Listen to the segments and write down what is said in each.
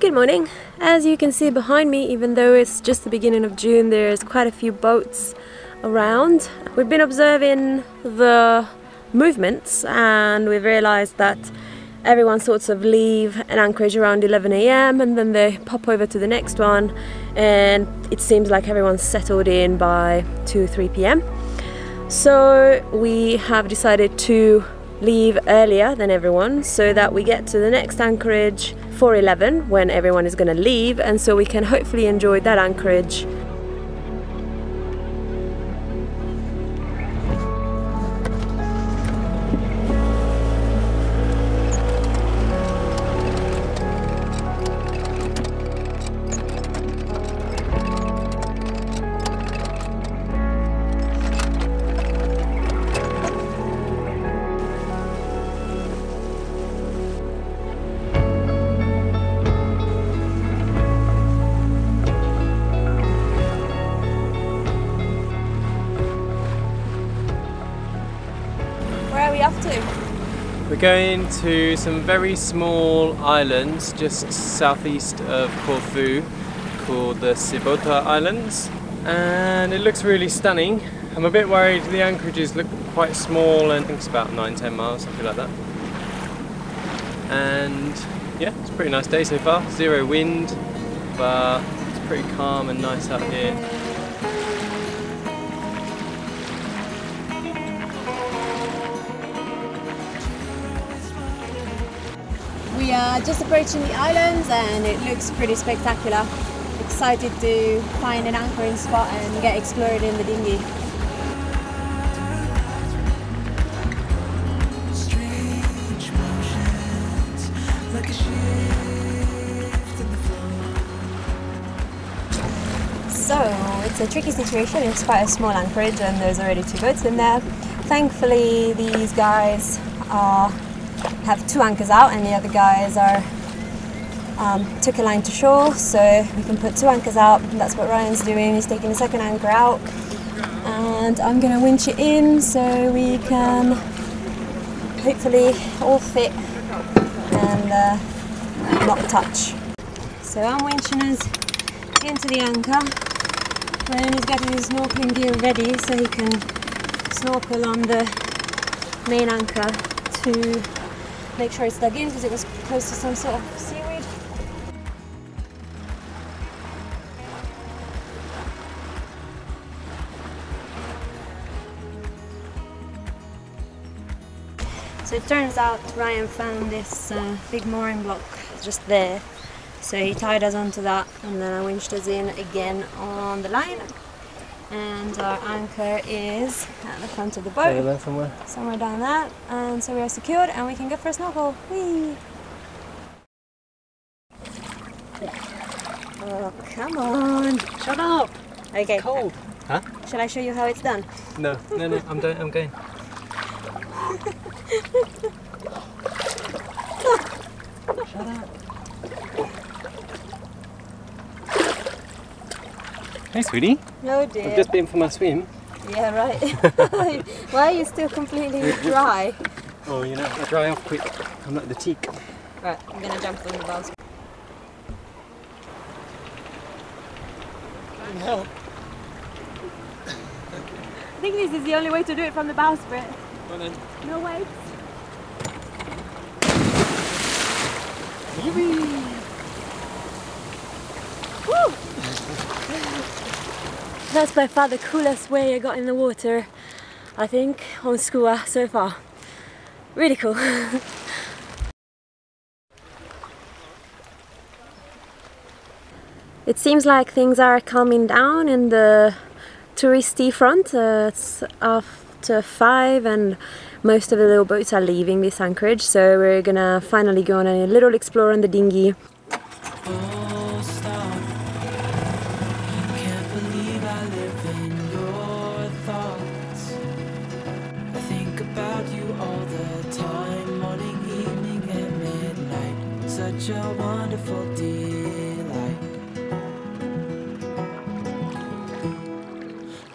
Good morning. As you can see behind me, even though it's just the beginning of June, there's quite a few boats around. We've been observing the movements and we've realized that everyone sorts of leave an anchorage around 11 AM and then they pop over to the next one, and it seems like everyone's settled in by 2-3 PM. So we have decided to leave earlier than everyone so that we get to the next anchorage for 11 when everyone is going to leave, and so we can hopefully enjoy that anchorage. Where are we off to? We're going to some very small islands just southeast of Corfu called the Cibota Islands, and it looks really stunning. I'm a bit worried the anchorages look quite small, and I think it's about 9-10 miles, something like that. And yeah, it's a pretty nice day so far. Zero wind, but it's pretty calm and nice out here. We are just approaching the islands and it looks pretty spectacular. Excited to find an anchoring spot and get explored in the dinghy. So it's a tricky situation. It's quite a small anchorage and there's already 2 boats in there. Thankfully these guys have 2 anchors out and the other guys took a line to shore, so we can put 2 anchors out, and that's what Ryan's doing. He's taking the second anchor out and I'm gonna winch it in so we can hopefully all fit and not touch. So I'm winching us into the anchor. Ryan is getting his snorkeling gear ready so he can snorkel on the main anchor to make sure it's dug in because it was close to some sort of seaweed. So it turns out Ryan found this big mooring block just there. So he tied us onto that and then I winched us in again on the line. And our anchor is at the front of the boat, somewhere down there, and so we are secured and we can go for a snorkel. Whee! Oh, come on! Shut up! Okay. It's cold. Huh? Shall I show you how it's done? No, I'm going. Shut up. Hey sweetie. No dear. I've just been for my swim. Yeah, right. Why are you still completely dry? Oh, you know, I dry off quick. I'm like the teak. Right, I'm gonna jump on the bowsprit. Help. I think this is the only way to do it from the bowsprit. Well then. No weights. Woo! That's by far the coolest way I got in the water, I think, on Skua so far. Really cool. It seems like things are calming down in the touristy front. It's after 5 and most of the little boats are leaving this anchorage, so we're gonna finally go on a little explore on the dinghy. Such a wonderful delight.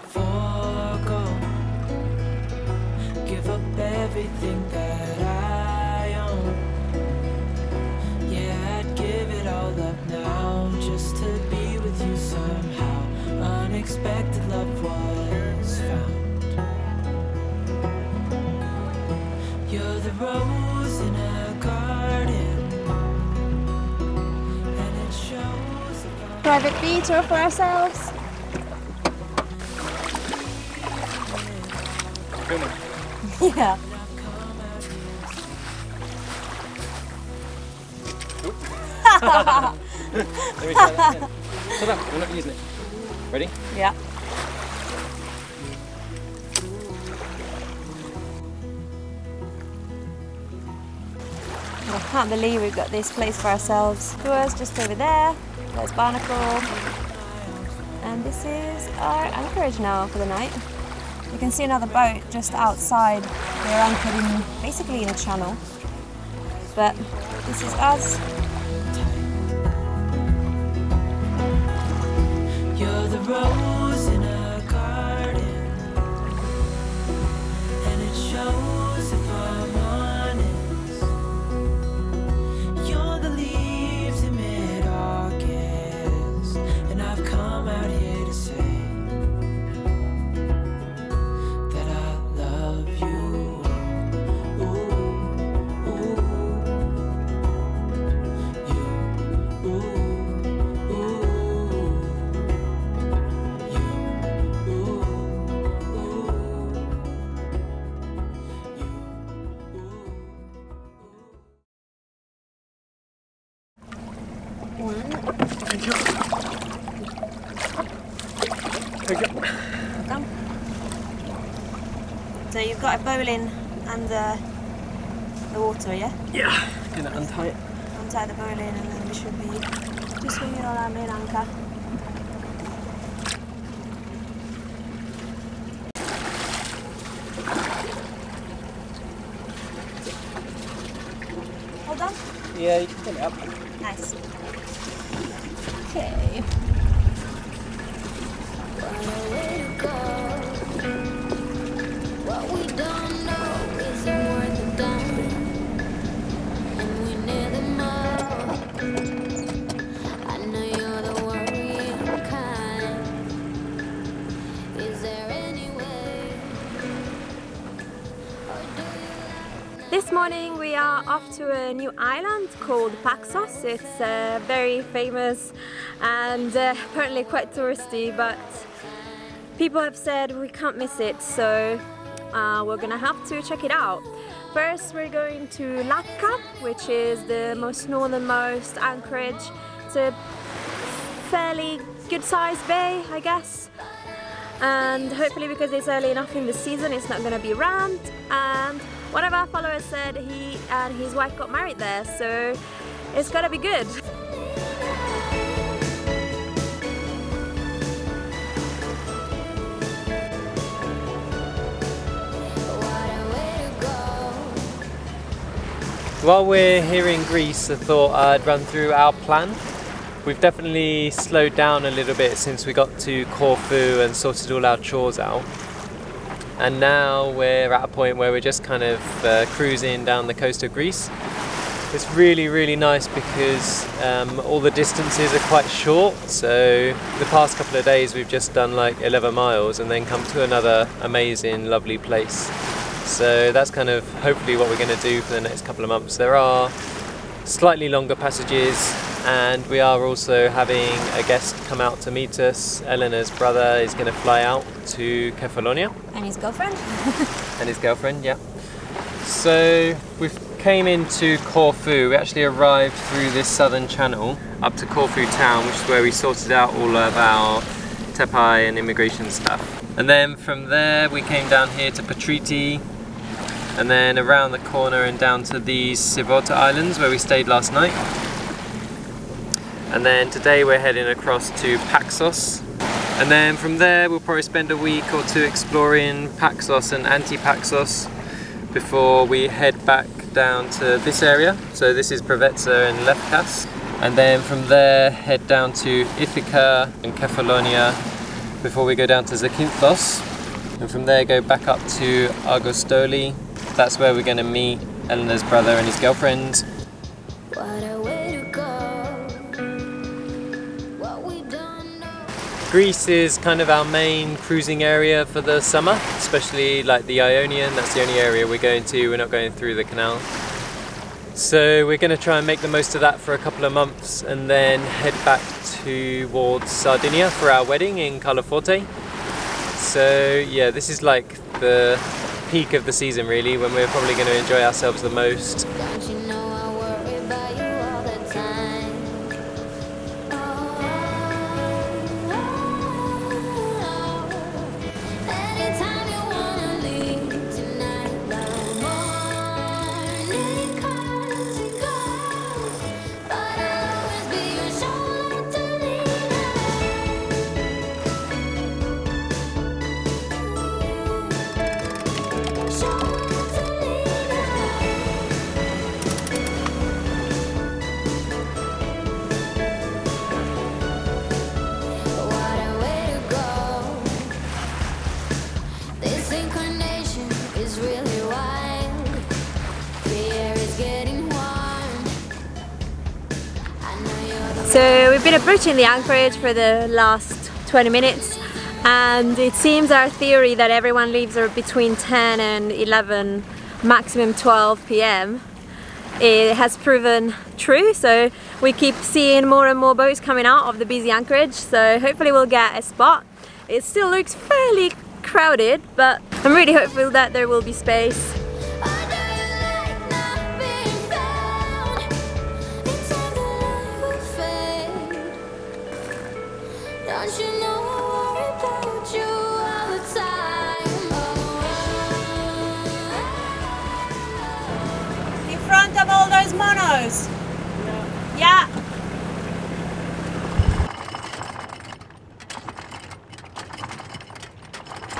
Forgo, give up everything that I own. Yeah, I'd give it all up rose in a garden, and it shows. Private beach tour for ourselves. Yeah. Let me try that again. Shut up, we're not using it. Ready? Yeah. I can't believe we've got this place for ourselves. Tours just over there. There's Barnacle. And this is our anchorage now for the night. You can see another boat just outside. They're anchored in basically in a channel. But this is us. You're the rose in a garden, and it shows if I'm honest. You're the leaves in mid-August, and I've come out here to say that I love you. Ooh, ooh, you, ooh. Come. So you've got a bowline under the water, yeah? Yeah. Gonna untie it. Untie the bowline and then we should be just swinging on our main anchor. Hold on. Yeah, you can pull it up. Nice. Okay. What we don't know isn't worth a dime, and we near the mall. I know you're the worrying kind. Is there any way, or do you like? This morning we are off to a new island called Paxos. It's very famous and apparently quite touristy, but people have said we can't miss it, so we're gonna have to check it out. First we're going to Lacca, which is the most northernmost anchorage. It's a fairly good sized bay, I guess, and hopefully because it's early enough in the season it's not gonna be rammed. And one of our followers said he and his wife got married there, so it's gotta be good. While we're here in Greece, I thought I'd run through our plan. We've definitely slowed down a little bit since we got to Corfu and sorted all our chores out. And now we're at a point where we're just kind of cruising down the coast of Greece. It's really, really nice because all the distances are quite short. So the past couple of days we've just done like 11 miles and then come to another amazing, lovely place. So that's kind of hopefully what we're going to do for the next couple of months. There are slightly longer passages, and we are also having a guest come out to meet us. Eleanor's brother is going to fly out to Kefalonia. And his girlfriend. And his girlfriend, yeah. So we came into Corfu. We actually arrived through this southern channel up to Corfu town, which is where we sorted out all of our tepai and immigration stuff. And then from there we came down here to Patriti, and then around the corner and down to these Sivota Islands where we stayed last night. And then today we're heading across to Paxos. And then from there we'll probably spend a week or two exploring Paxos and Anti-Paxos before we head back down to this area. So this is Preveza and Lefkas. And then from there head down to Ithaca and Kefalonia before we go down to Zakynthos. And from there go back up to Argostoli. That's where we're going to meet Eleanor's brother and his girlfriend. What a way to go. What we don't know. Greece is kind of our main cruising area for the summer, especially like the Ionian. That's the only area we're going to. We're not going through the canal. So we're going to try and make the most of that for a couple of months and then head back towards Sardinia for our wedding in Calaforte. So yeah, this is like the peak of the season really, when we're probably going to enjoy ourselves the most. Don't you know I worry about you all the time? Anytime you wanna leave tonight, the morning comes and goes, but I'll always be your shoulder to lean on. Shoulder to lean on. What a way to go. This incarnation is really wild. The air is getting warm. I know you're the So we've been approaching the anchorage for the last 20 minutes, and it seems our theory that everyone leaves are between 10 and 11, maximum 12 p.m. it has proven true. So we keep seeing more and more boats coming out of the busy anchorage, so hopefully we'll get a spot. It still looks fairly crowded, but I'm really hopeful that there will be space. Why do you like not being found? It's like the light will fade. Don't you know I worry about you all the time? In front of all those monos. Yeah.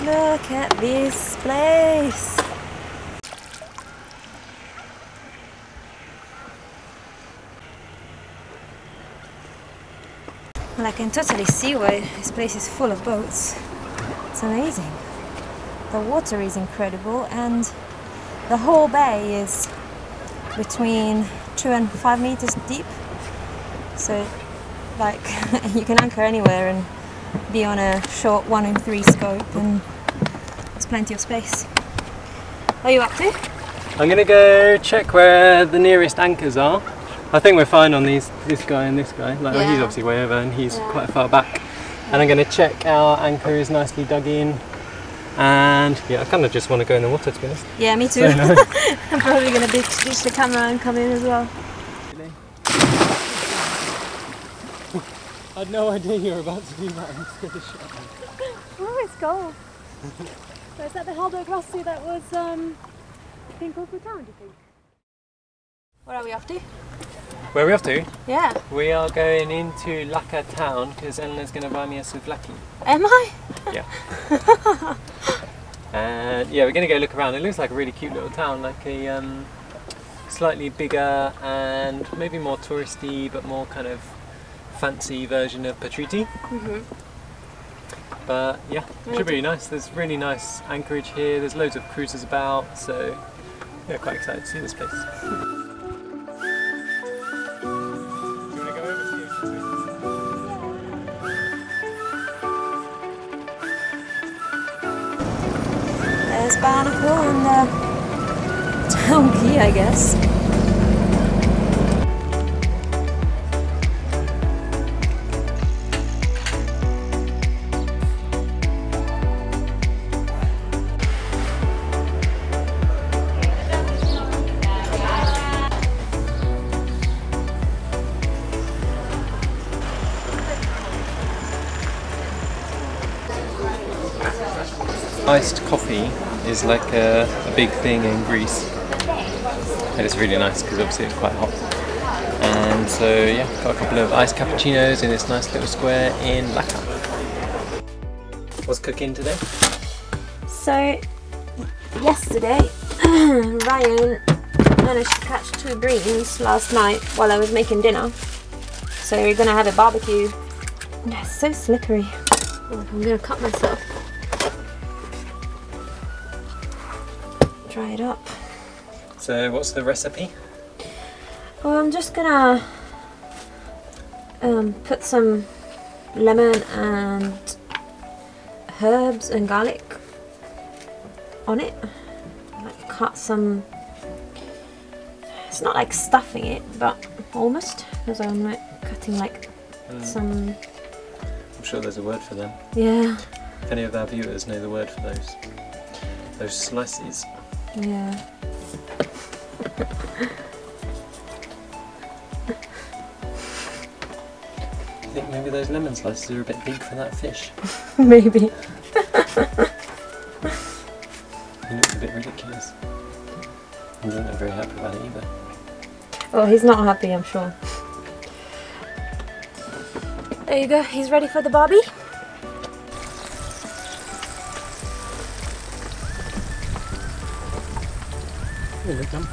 Look at this place. Well, I can totally see why this place is full of boats. It's amazing. The water is incredible, and the whole bay is between 2 and 5 meters deep. So, like, you can anchor anywhere and be on a short 1 in 3 scope, and there's plenty of space. What are you up to? I'm going to go check where the nearest anchors are. I think we're fine on this guy and this guy. Like, Yeah. he's obviously way over and he's quite far back. And I'm going to check our anchor is nicely dug in. And yeah, I kind of just want to go in the water, to be honest. Yeah, me too. So nice. I'm probably going to ditch the camera and come in as well. I had no idea you were about to do that. I'm scared to shut up. Oh, it's cold. So is that the Halberg Rossi that was in Corfu Town, do you think? What are we off to? Where are we off to? Yeah. We are going into Laka town because Eleanor's going to buy me a souvlaki. Am I? Yeah. And yeah, we're going to go look around. It looks like a really cute little town, like a slightly bigger and maybe more touristy but more kind of fancy version of Patriti. But yeah, it should be really nice. There's really nice anchorage here. There's loads of cruisers about, so yeah, quite excited to see this place. There's Barnacle and the town key, I guess. Iced coffee is like a big thing in Greece, and it's really nice because obviously it's quite hot. And so yeah, got a couple of iced cappuccinos in this nice little square in Laka. What's cooking today? So, yesterday, Ryan managed to catch 2 breams last night while I was making dinner. So we're gonna have a barbecue. It's so slippery. Oh, I'm gonna cut myself. Dry it up. So what's the recipe? Well, I'm just gonna put some lemon and herbs and garlic on it. Like cut some. It's not like stuffing it, but almost, because I'm like cutting like some. I'm sure there's a word for them. Yeah. If any of our viewers know the word for those slices. Yeah. I think maybe those lemon slices are a bit big for that fish. Maybe. He looks a bit ridiculous. He doesn't look very happy about it either. Well, he's not happy, I'm sure. There you go, he's ready for the barbie. Here, look them.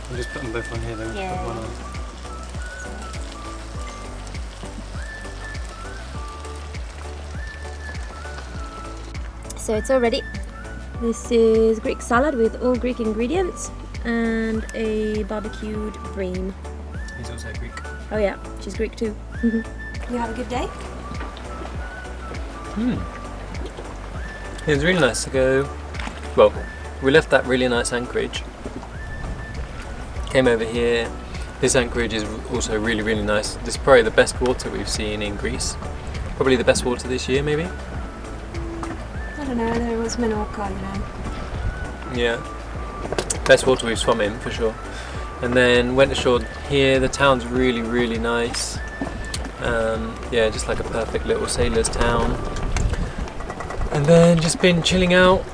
I'll just put them both on here then. Yeah. Put one on. So it's all ready. This is Greek salad with all Greek ingredients and a barbecued bream. He's also Greek. Oh yeah, she's Greek too. You have a good day? It was really nice to go. Well, we left that really nice anchorage. Came over here. This anchorage is also really, really nice. This is probably the best water we've seen in Greece. Probably the best water this year, maybe? I don't know, there was Menorca, you know. Yeah. Best water we've swum in, for sure. And then went ashore here. The town's really, really nice. Yeah, just like a perfect little sailor's town. And then just been chilling out,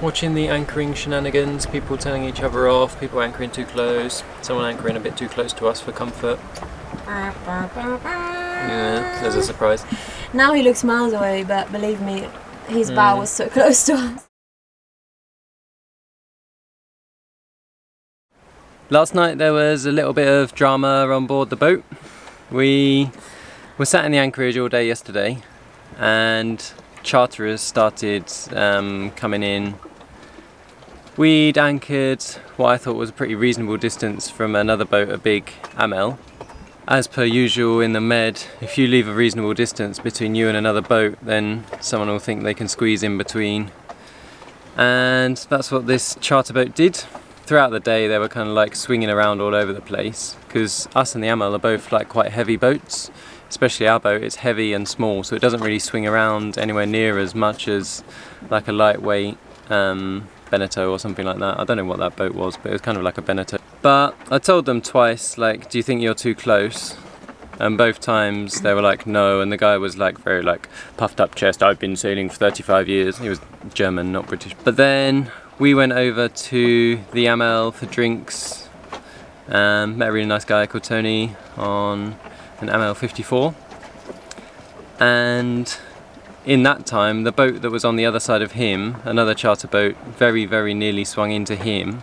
watching the anchoring shenanigans, people telling each other off, people anchoring too close, someone anchoring a bit too close to us for comfort. Yeah, there's a surprise. Now he looks miles away, but believe me, his bow was so close to us. Last night there was a little bit of drama on board the boat. We were sat in the anchorage all day yesterday and charterers started coming in. We'd anchored what I thought was a pretty reasonable distance from another boat, a big Amel. As per usual in the Med, if you leave a reasonable distance between you and another boat, then someone will think they can squeeze in between. And that's what this charter boat did. Throughout the day they were kind of like swinging around all over the place, because us and the Amel are both like quite heavy boats. Especially our boat, it's heavy and small, so it doesn't really swing around anywhere near as much as like a lightweight Beneteau or something like that. I don't know what that boat was, but it was kind of like a Beneteau. But I told them twice, like, do you think you're too close? And both times they were like, no, and the guy was like very like puffed up chest, I've been sailing for 35 years. He was German, not British. But then we went over to the Amel for drinks, met a really nice guy called Tony on an Amel 54. And in that time, the boat that was on the other side of him, another charter boat, very, very nearly swung into him.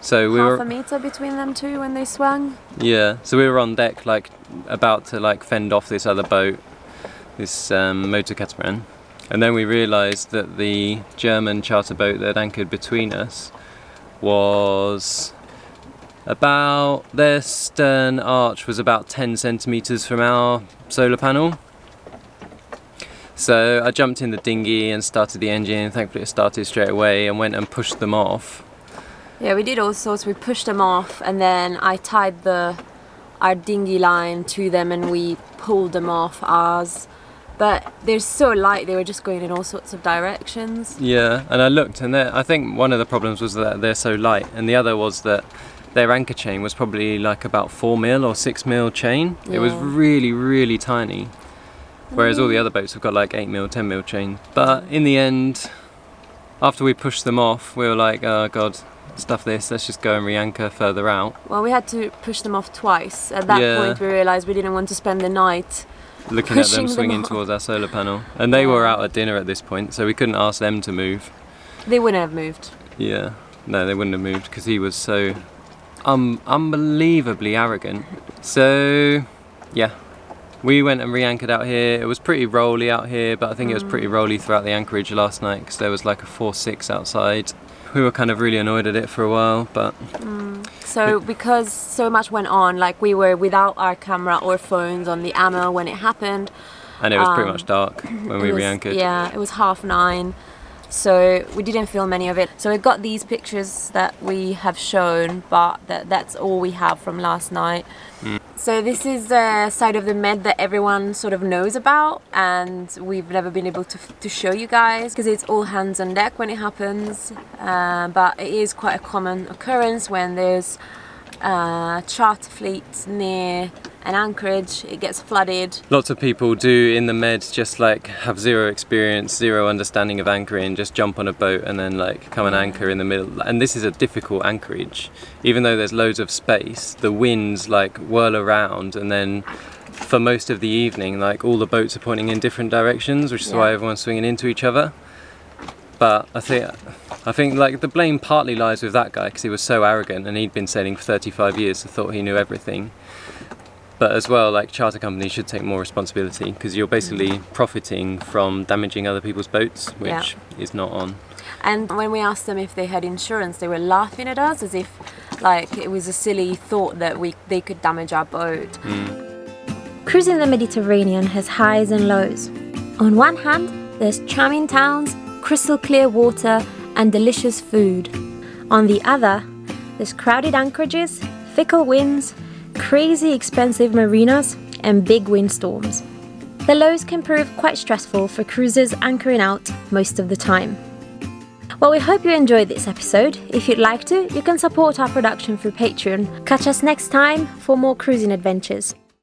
So we were half a meter between them two when they swung. Yeah, so we were on deck, like about to like fend off this other boat, this motor catamaran, and then we realised that the German charter boat that anchored between us was about, their stern arch was about 10 centimetres from our solar panel. So I jumped in the dinghy and started the engine. Thankfully it started straight away, and went and pushed them off. Yeah, we did all sorts. We pushed them off, and then I tied our dinghy line to them and we pulled them off ours. But they're so light, they were just going in all sorts of directions. Yeah, and I looked, and I think one of the problems was that they're so light, and the other was that their anchor chain was probably like about 4mm or 6mm chain. Yeah. It was really, really tiny. Whereas all the other boats have got like 8mm, 10mm chain. But in the end, after we pushed them off, we were like, oh god, stuff this, let's just go and re-anchor further out. Well, we had to push them off twice. At that point we realised we didn't want to spend the night looking at them pushing swinging off towards our solar panel. And they were out at dinner at this point, so we couldn't ask them to move. They wouldn't have moved. Yeah, no, they wouldn't have moved because he was so unbelievably arrogant. So, yeah, We went and re-anchored out here. It was pretty rolly out here, but I think it was pretty rolly throughout the anchorage last night because there was like a 4-6 outside. We were kind of really annoyed at it for a while, but... So because so much went on, like we were without our camera or phones on the Amel when it happened. And it was pretty much dark when we re-anchored. Yeah, it was 9:30. So we didn't film any of it. So we've got these pictures that we have shown, but that's all we have from last night. So this is the side of the Med that everyone sort of knows about, and we've never been able to show you guys because it's all hands on deck when it happens. But it is quite a common occurrence when there's charter fleets near an anchorage, it gets flooded. Lots of people do in the Med just like have zero experience, zero understanding of anchoring, just jump on a boat and then like come and anchor in the middle. And this is a difficult anchorage. Even though there's loads of space, the winds like whirl around, and then for most of the evening like all the boats are pointing in different directions, which is why everyone's swinging into each other. But I think like the blame partly lies with that guy because he was so arrogant and he'd been sailing for 35 years, so thought he knew everything. But as well, like charter companies should take more responsibility because you're basically profiting from damaging other people's boats, which is not on. And when we asked them if they had insurance, they were laughing at us as if like it was a silly thought that they could damage our boat. Cruising the Mediterranean has highs and lows. On one hand, there's charming towns, crystal clear water and delicious food. On the other, there's crowded anchorages, fickle winds, crazy expensive marinas and big windstorms. The lows can prove quite stressful for cruisers anchoring out most of the time. Well, we hope you enjoyed this episode. If you'd like to, you can support our production through Patreon. Catch us next time for more cruising adventures.